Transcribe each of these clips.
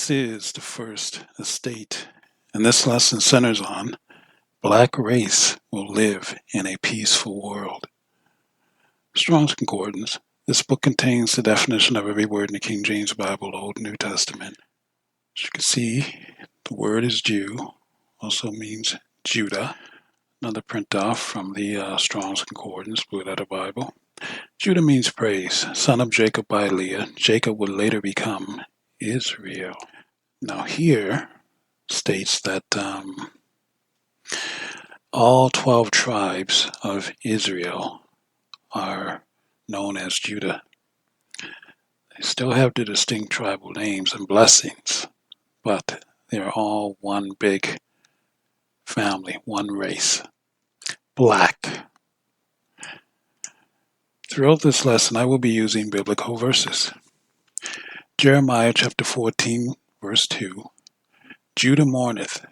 This is the first estate, and this lesson centers on Black race will live in a peaceful world. Strong's Concordance. This book contains the definition of every word in the King James Bible, Old and New Testament. As you can see, the word is Jew, also means Judah. Another print off from the Strong's Concordance, Blue Letter Bible. Judah means praise, son of Jacob by Leah. Jacob would later become Israel. Now here states that all 12 tribes of Israel are known as Judah. They still have the distinct tribal names and blessings, but they're all one big family, one race. Black. Throughout this lesson, I will be using biblical verses. Jeremiah chapter 14, verse 2. Judah mourneth,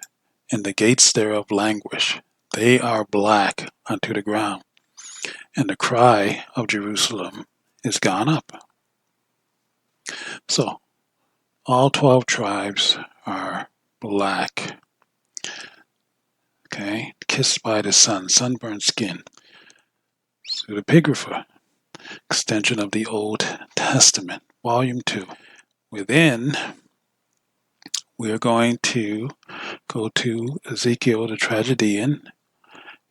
and the gates thereof languish. They are black unto the ground, and the cry of Jerusalem is gone up. So, all 12 tribes are black. Okay, kissed by the sun, sunburned skin. Pseudepigrapha, extension of the Old Testament, Volume 2. Within, we are going to go to Ezekiel the Tragedian,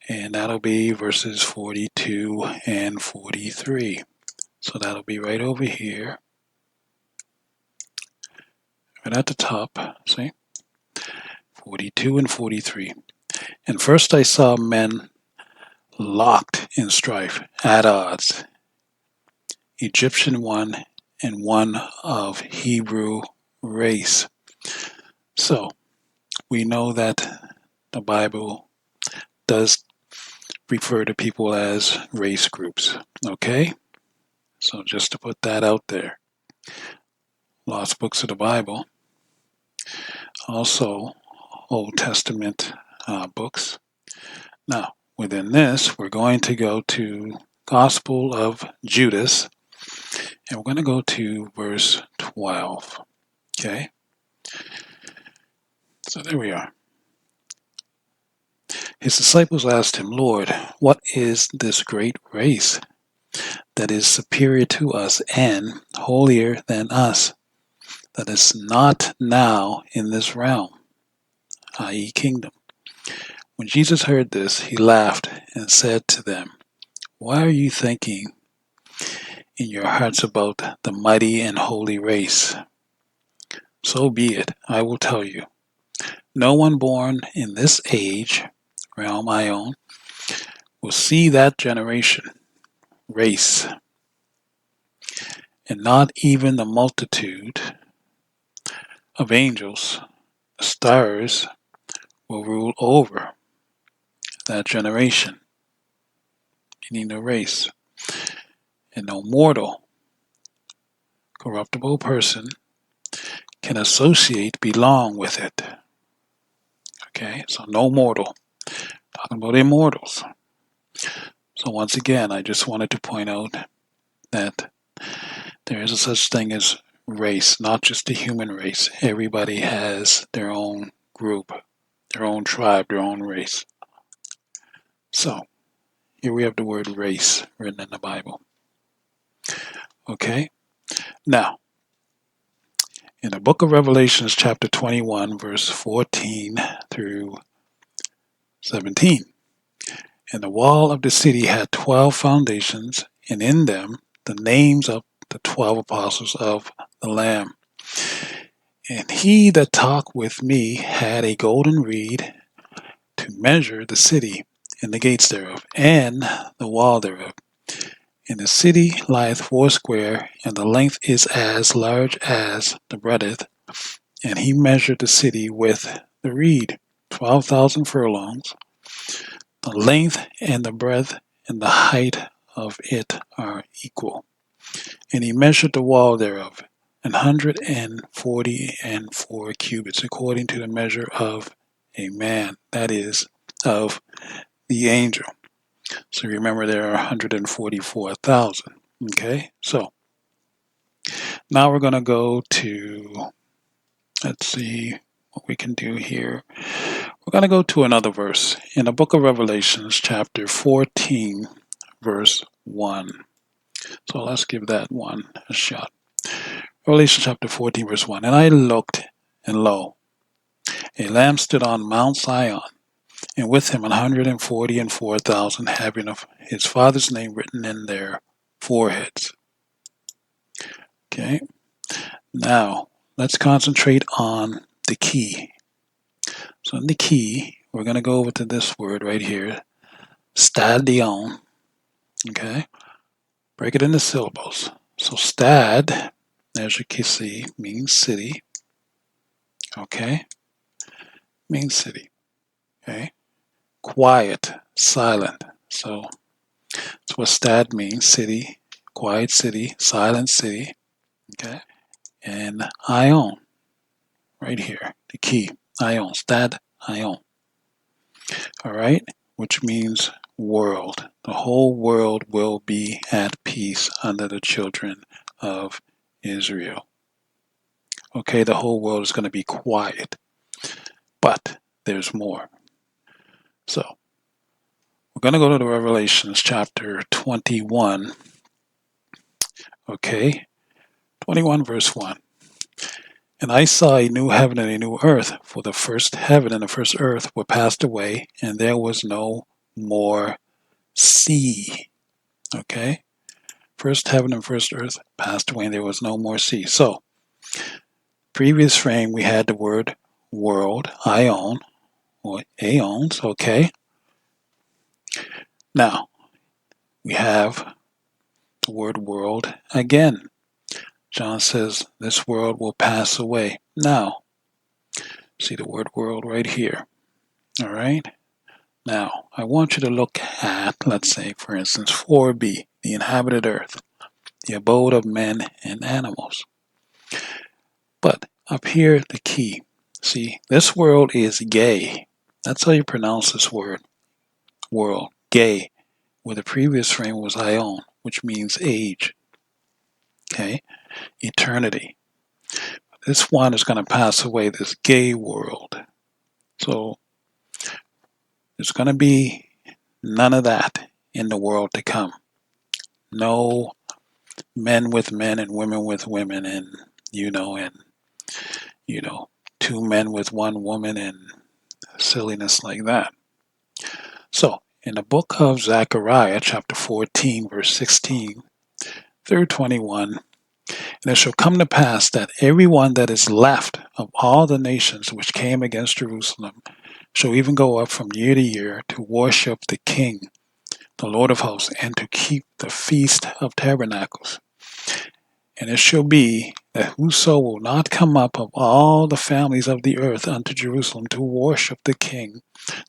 and that'll be verses 42 and 43. So that'll be right over here, right at the top, see? 42 and 43. And first I saw men locked in strife, at odds, Egyptian one and one of Hebrew race. So we know that the Bible does refer to people as race groups, okay? So just to put that out there. Lost books of the Bible, also Old Testament books. Now, within this, we're going to go to Gospel of Judas, and we're going to go to verse 12. Okay? So there we are. His disciples asked him, Lord, what is this great race that is superior to us and holier than us, that is not now in this realm, i.e. kingdom? When Jesus heard this, he laughed and said to them, why are you thinking in your hearts about the mighty and holy race? So be it, I will tell you. No one born in this age, realm I own, will see that generation, race, and not even the multitude of angels, the stars, will rule over that generation, meaning the race. And no mortal, corruptible person can associate, belong with it. Okay, so no mortal. Talking about immortals. So once again, I just wanted to point out that there is a such thing as race, not just the human race. Everybody has their own group, their own tribe, their own race. So, here we have the word race written in the Bible. Okay? Now, in the book of Revelations, chapter 21, verse 14 through 17, and the wall of the city had 12 foundations, and in them the names of the 12 apostles of the Lamb. And he that talked with me had a golden reed to measure the city, and the gates thereof, and the wall thereof. And the city lieth foursquare, and the length is as large as the breadth. And he measured the city with the reed, 12,000 furlongs. The length and the breadth and the height of it are equal. And he measured the wall thereof, 144 cubits, according to the measure of a man, that is, of the angel. So remember, there are 144,000. Okay, so now we're going to go to Let's see what we can do here. We're going to go to another verse in the book of Revelations, chapter 14, verse 1. So let's give that one a shot. Revelation chapter 14, verse 1. And I looked, and lo, a lamb stood on Mount Zion, and with him 144,000, having of his father's name written in their foreheads. Okay, now let's concentrate on the key. So in the key, we're going to go over to this word right here, stadion. Okay, break it into syllables. So stad, as you can see, means city. Okay, means city. Okay, quiet, silent. So that's what stad means, city, quiet city, silent city. Okay, and ion, right here, the key, ion, stad, ion. All right, which means world. The whole world will be at peace under the children of Israel. Okay, the whole world is going to be quiet, but there's more. So we're going to go to the Revelations chapter 21. Okay, 21 verse 1. And I saw a new heaven and a new earth, for the first heaven and the first earth were passed away, and there was no more sea. Okay, first heaven and first earth passed away, and there was no more sea. So, previous frame we had the word world, ion, or aeons. Okay, now we have the word world again. John says this world will pass away. Now, see the word world right here. All right. Now, I want you to look at, let's say, for instance, 4b, the inhabited earth, the abode of men and animals. But up here, the key. See, this world is gay. That's how you pronounce this word, world, gay, where the previous frame was ion, which means age. Okay, eternity. This one is going to pass away, this gay world. So there's going to be none of that in the world to come. No men with men and women with women, and two men with one woman, and silliness like that. So in the book of Zechariah, chapter 14, verse 16 through 21, and it shall come to pass that everyone that is left of all the nations which came against Jerusalem shall even go up from year to year to worship the King, the Lord of hosts, and to keep the Feast of Tabernacles. And it shall be that whoso will not come up of all the families of the earth unto Jerusalem to worship the King,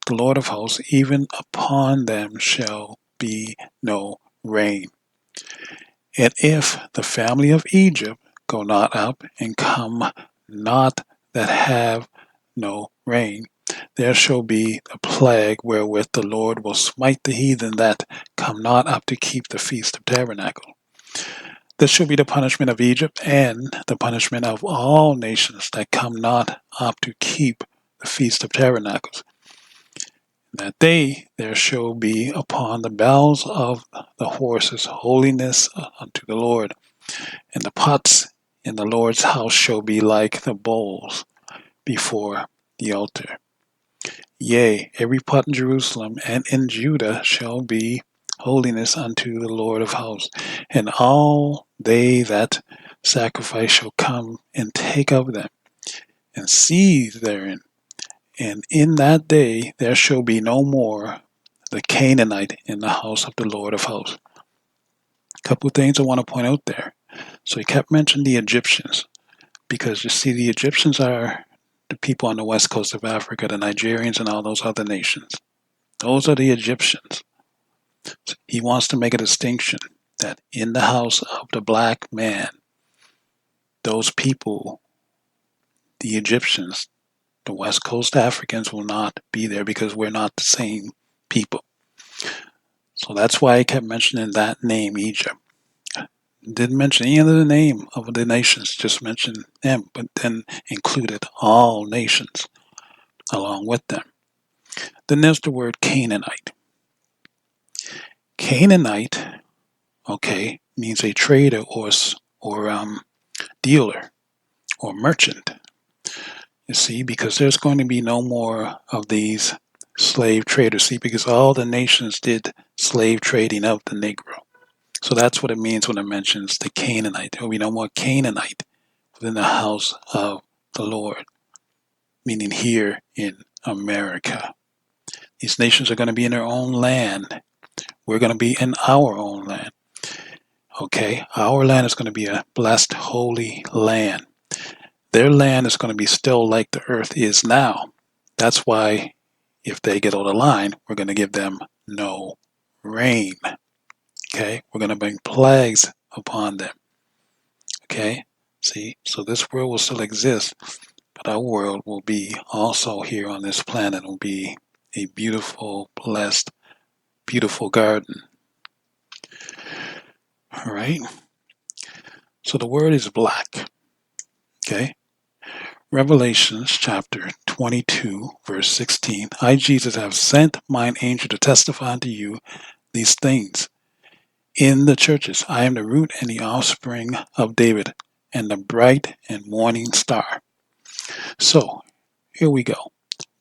the Lord of hosts, even upon them shall be no rain. And if the family of Egypt go not up, and come not that have no rain, there shall be the plague wherewith the Lord will smite the heathen that come not up to keep the Feast of Tabernacle. This shall be the punishment of Egypt, and the punishment of all nations that come not up to keep the Feast of Tabernacles. That day there shall be upon the bells of the horses holiness unto the Lord, and the pots in the Lord's house shall be like the bowls before the altar. Yea, every pot in Jerusalem and in Judah shall be holiness unto the Lord of hosts, and all they that sacrifice shall come and take of them, and seethe therein. And in that day there shall be no more the Canaanite in the house of the Lord of hosts. A couple of things I want to point out there. So he kept mentioning the Egyptians, because you see the Egyptians are the people on the west coast of Africa, the Nigerians and all those other nations. Those are the Egyptians. He wants to make a distinction that in the house of the black man, those people, the Egyptians, the West Coast Africans will not be there because we're not the same people. So that's why I kept mentioning that name, Egypt. Didn't mention any of the name of the nations, just mentioned them, but then included all nations along with them. Then there's the word Canaanite. Canaanite, okay, means a trader or dealer or merchant. You see, because there's going to be no more of these slave traders. See, because all the nations did slave trading of the Negro. So that's what it means when it mentions the Canaanite. There will be no more Canaanite within the house of the Lord, meaning here in America. These nations are going to be in their own land. We're going to be in our own land. Okay, our land is going to be a blessed, holy land. Their land is going to be still like the earth is now. That's why if they get out of line, we're going to give them no rain. Okay, we're going to bring plagues upon them. Okay, see, so this world will still exist, but our world will be also here on this planet. It will be a beautiful, blessed, beautiful garden. All right, so the word is black. Okay, Revelations chapter 22, verse 16. I, Jesus, have sent mine angel to testify unto you these things in the churches. I am the root and the offspring of David, and the bright and morning star. So, here we go.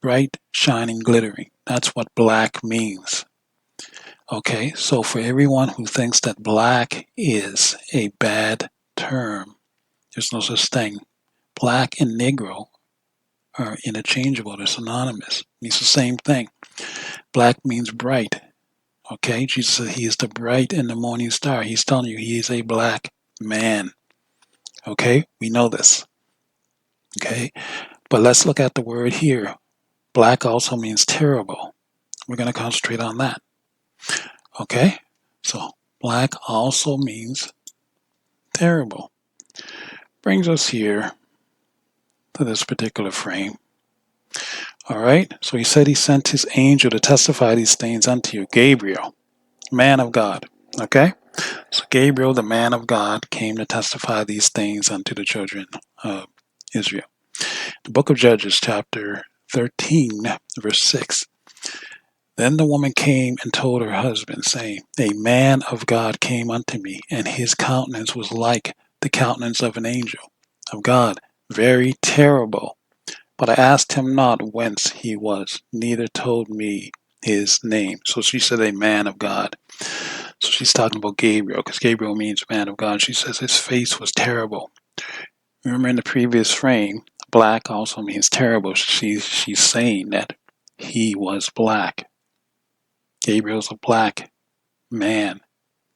Bright, shining, glittering. That's what black means. Okay, so for everyone who thinks that black is a bad term, there's no such thing. Black and Negro are interchangeable. They're synonymous. It means the same thing. Black means bright. Okay, Jesus said he is the bright and the morning star. He's telling you he is a black man. Okay, we know this. Okay, but let's look at the word here. Black also means terrible. We're going to concentrate on that. Okay, so black also means terrible. Brings us here to this particular frame. All right, so he said he sent his angel to testify these things unto you. Gabriel, man of God. Okay, so Gabriel, the man of God, came to testify these things unto the children of Israel. The book of Judges, chapter 13, verse 6. Then the woman came and told her husband, saying, A man of God came unto me, and his countenance was like the countenance of an angel of God, very terrible. But I asked him not whence he was, neither told me his name. So she said, a man of God. So she's talking about Gabriel, because Gabriel means man of God. She says his face was terrible. Remember in the previous frame, black also means terrible. She's saying that he was black. Gabriel's a black man,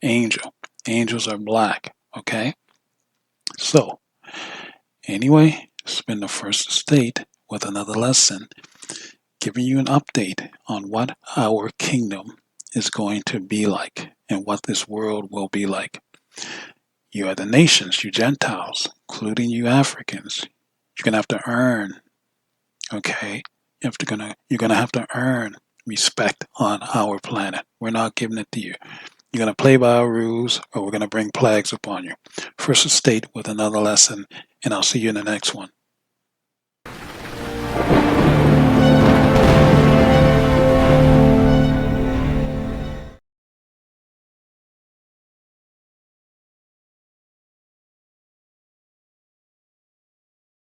angel. Angels are black, okay? So, anyway, it's been the first estate with another lesson, giving you an update on what our kingdom is going to be like and what this world will be like. You are the nations, you Gentiles, including you Africans. You're going to have to earn, okay? You're going to have to earn respect on our planet. We're not giving it to you. You're going to play by our rules, or we're going to bring plagues upon you. First estate with another lesson, and I'll see you in the next one.